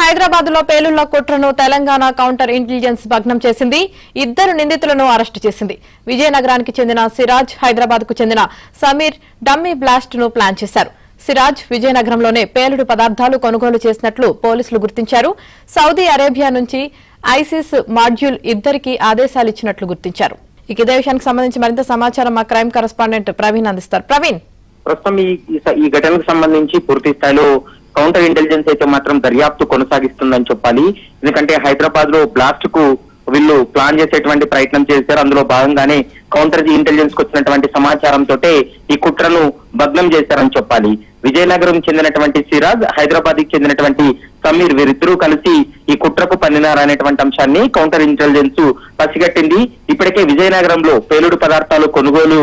హైదరాబాద్ లో పేలుళ్ల కుట్రను Telangana counter intelligence భగ్నం చేసింది. 2 నిందితులను అరెస్టు చేసింది. విజయనగరానికి చెందిన సిరాజ్, హైదరాబాద్ కు చెందిన సమీర్ డమ్మీ బ్లాస్ట్ ను ప్లాన్ చేశారు. సిరాజ్ విజయనగరంలోనే పేలుడు పదార్థాలు కొనుగోలు చేసినట్లు పోలీసులు గుర్తించారు. సౌదీ అరేబియా నుంచి ఐసిస్ మాడ్యూల్ ఇద్దరికి ఆదేశాలిచ్చినట్లు గుర్తించారు. ఇదే విషయానికి సంబంధించి మరింత సమాచారం మా క్రైమ్ కరెస్పాండెంట్ ప్రవీణ్ అందిస్తారు. ప్రవీణ్, ప్రస్తుతం ఈ ఘటనకు సంబంధించి పూర్తి స్థాయిలో కౌంటర్ ఇంటెలిజెన్స్ అయితే మాత్రం దర్యాప్తు కొనసాగిస్తుందని చెప్పాలి. ఎందుకంటే హైదరాబాద్ లో బ్లాస్ట్ కు వీళ్ళు ప్లాన్ చేసేటువంటి ప్రయత్నం చేశారు. అందులో భాగంగానే కౌంటర్ ఇంటెలిజెన్స్ కు వచ్చినటువంటి సమాచారంతో ఈ కుట్రను భగ్నం చేశారని చెప్పాలి. విజయనగరం చెందినటువంటి సిరాజ్, హైదరాబాద్ కి చెందినటువంటి సమీర్, వీరిద్దరూ కలిసి ఈ కుట్రకు పన్నినారనేటువంటి అంశాన్ని కౌంటర్ ఇంటెలిజెన్స్ పసిగట్టింది. ఇప్పటికే విజయనగరంలో పేలుడు పదార్థాలు కొనుగోలు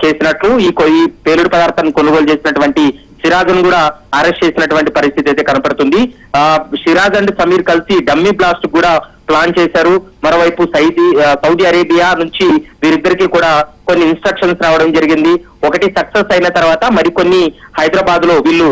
చేసినట్లు, ఈ పేలుడు పదార్థాలను కొనుగోలు చేసినటువంటి సిరాజ్ ను కూడా అరెస్ట్ చేసినటువంటి పరిస్థితి అయితే కనపడుతుంది. సిరాజ్ అండ్ సమీర్ కలిసి డమ్మీ బ్లాస్ట్ కూడా ప్లాన్ చేశారు. మరోవైపు సౌదీ అరేబియా నుంచి వీరిద్దరికి కూడా కొన్ని ఇన్స్ట్రక్షన్స్ రావడం జరిగింది. ఒకటి సక్సెస్ అయిన తర్వాత మరికొన్ని హైదరాబాద్ లో వీళ్ళు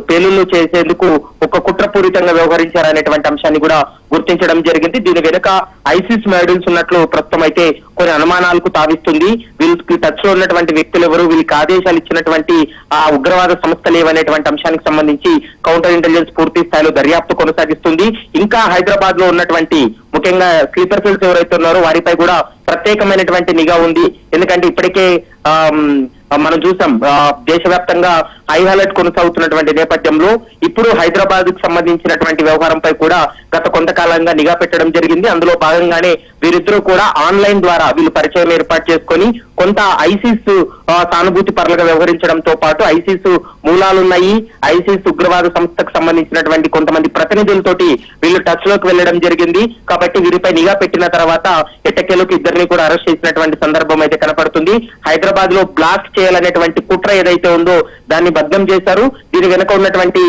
పేలుళ్లు చేసేందుకు ఒక కుట్రపూరితంగా వ్యవహరించారనేటువంటి అంశాన్ని కూడా గుర్తించడం జరిగింది. దీని వెనుక ఐసిస్ మాడ్యూల్స్ ఉన్నట్లు ప్రస్తుతం అయితే కొన్ని అనుమానాలకు తావిస్తుంది. వీళ్ళకి టచ్ లో ఉన్నటువంటి వ్యక్తులు ఎవరు, వీళ్ళకి ఆదేశాలు ఇచ్చినటువంటి ఆ ఉగ్రవాద సంస్థలు ఏవనేటువంటి అంశానికి సంబంధించి కౌంటర్ ఇంటెలిజెన్స్ పూర్తి స్థాయిలో దర్యాప్తు కొనసాగిస్తుంది. ఇంకా హైదరాబాద్ లో ఉన్నటువంటి ముఖ్యంగా స్లీపర్ సెల్స్ ఎవరైతే ఉన్నారో వారిపై కూడా ప్రత్యేకమైనటువంటి నిఘా ఉంది. ఎందుకంటే ఇప్పటికే మనం చూసాం దేశవ్యాప్తంగా హై అలర్ట్ కొనసాగుతున్నటువంటి నేపథ్యంలో ఇప్పుడు హైదరాబాద్ కు సంబంధించినటువంటి వ్యవహారంపై కూడా గత కొంతకాలంగా నిఘా పెట్టడం జరిగింది. అందులో భాగంగానే వీరిద్దరూ కూడా ఆన్లైన్ ద్వారా వీళ్ళు పరిచయం ఏర్పాటు చేసుకొని కొంత ఐసిస్ సానుభూతి పరులుగా వ్యవహరించడంతో పాటు ఐసిస్ మూలాలున్నాయి, ఐసిస్ ఉగ్రవాద సంస్థకు సంబంధించినటువంటి కొంతమంది ప్రతినిధులతోటి వీళ్ళు టచ్ లోకి వెళ్లడం జరిగింది. కాబట్టి వీరిపై నిఘా పెట్టిన తర్వాత ఎట్టకేలకు ఇద్దరిని కూడా అరెస్ట్ చేసినటువంటి సందర్భం అయితే కనపడుతుంది. హైదరాబాద్ లో బ్లాస్ట్ చేయాలనేటువంటి కుట్ర ఏదైతే ఉందో దాన్ని భగ్నం చేశారు. దీని వెనుక ఉన్నటువంటి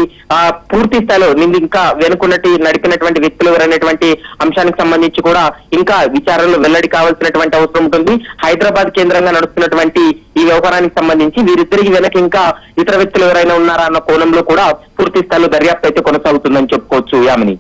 పూర్తి స్థాయిలో ఇంకా వెనుకున్నట్టు నడిపినటువంటి వ్యక్తులు ఎవరనేటువంటి అంశానికి సంబంధించి కూడా ఇంకా విచారణలో వెల్లడి కావాల్సినటువంటి అవసరం ఉంటుంది. హైదరాబాద్ కేంద్రంగా నడుస్తున్నటువంటి ఈ వ్యవహారానికి సంబంధించి వీరిద్దరికి వెనక ఇంకా ఇతర వ్యక్తులు ఎవరైనా ఉన్నారా అన్న కోణంలో కూడా పూర్తి స్థాయిలో దర్యాప్తు అయితే కొనసాగుతుందని చెప్పుకోవచ్చు. యామిని.